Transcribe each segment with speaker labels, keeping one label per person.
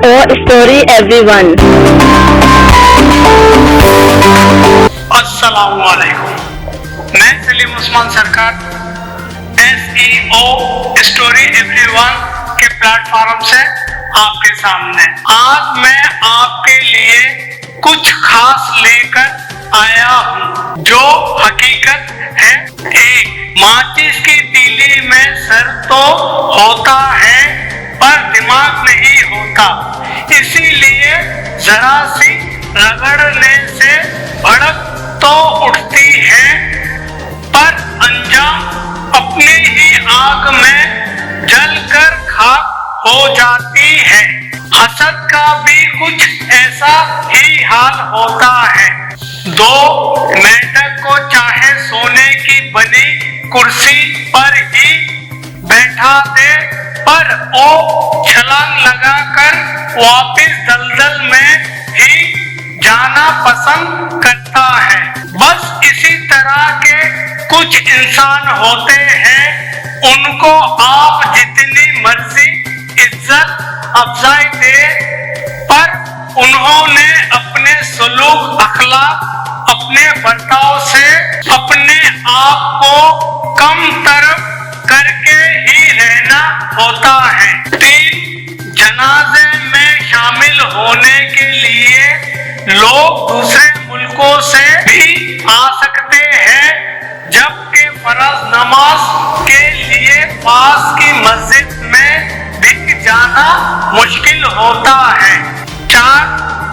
Speaker 1: story everyone.
Speaker 2: अस्सलाम वालेकुम, मैं सलीम उस्मान सरकार SEO स्टोरी एवरीवन के प्लेटफॉर्म से आपके सामने आज मैं आपके लिए कुछ खास लेकर आया हूँ जो हकीकत है। एक माचिस की तीली में सर तो होता है पर दिमाग नहीं होता, इसीलिए जरा सी रगड़ने से भड़क तो उठती है पर अंजाम अपनी ही आग में जलकर खाक हो जाती है। हसद का भी कुछ ऐसा ही हाल होता है। दो मेंढक को चाहे सोने की बनी कुर्सी पर ही बैठा दे पर वो छलांग लगाकर वापिस दलदल में ही जाना पसंद करता है। बस इसी तरह के कुछ इंसान होते हैं, उनको आप जितनी मर्जी इज्जत अफजाई दे पर उन्होंने अपने सलूक अखलाक अपने बर्ताव से अपने आप को कम तरफ करके ही रहना होता है। तीन जनाजे में शामिल होने के लिए लोग दूसरे मुल्कों से भी आ सकते हैं, जबकि फर्ज नमाज के लिए पास की मस्जिद में भी जाना मुश्किल होता है। चार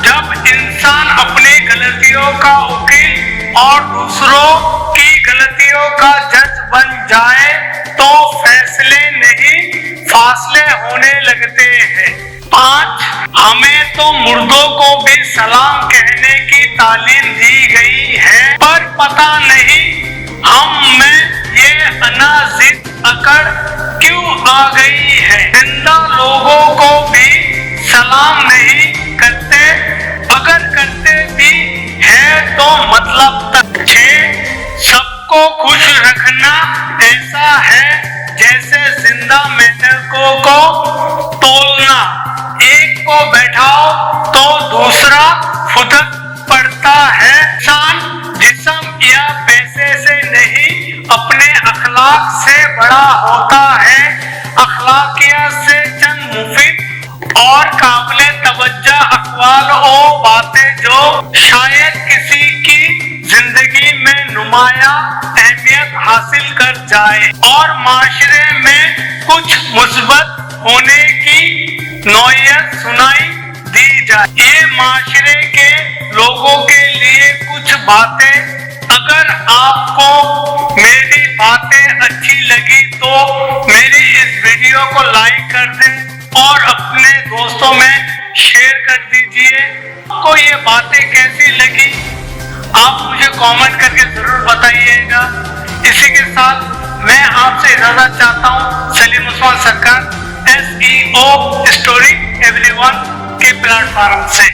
Speaker 2: जब इंसान अपनी गलतियों का वकील और दूसरों की गलतियों का जज बन जाए तो फैसले नहीं फासले होने लगते हैं। पांच हमें तो मुर्दों को भी सलाम कहने की तालीम दी गई है पर पता नहीं हम में ये अनाजिद अकड़ क्यों आ गई है। जिंदा लोगों को भी सलाम नहीं करते, अगर करते भी है तो मतलब तक। छह सबको खुश रखना ऐसा है जैसे जिंदा मेंढकों को तोलना, एक को बैठाओ तो दूसरा फुदक पड़ता है। इंसान जिस्म या पैसे से नहीं अपने अखलाक से बड़ा होता है। अखलाकियत से चंद मुफीद और काबिले तवज्जो अक़वाल और बातें जो शायद किसी की जिंदगी में नुमाया अहमियत हासिल कर जाए और माशरे में कुछ मुस्बत होने की नौयत सुनाई दी जाए। ये माशरे के लोगों के लिए कुछ बातें, अगर आपको मेरी बातें अच्छी लगी तो मेरी इस वीडियो को लाइक कर दें और अपने दोस्तों में शेयर कर दीजिए। आपको ये बातें कैसी लगी आप मुझे कमेंट करके जरूर बताइएगा। इसी के साथ मैं आपसे इजाजत चाहता हूँ सलीम उस्मान सरकार SEO स्टोरी एवरीवन के प्लेटफॉर्म से।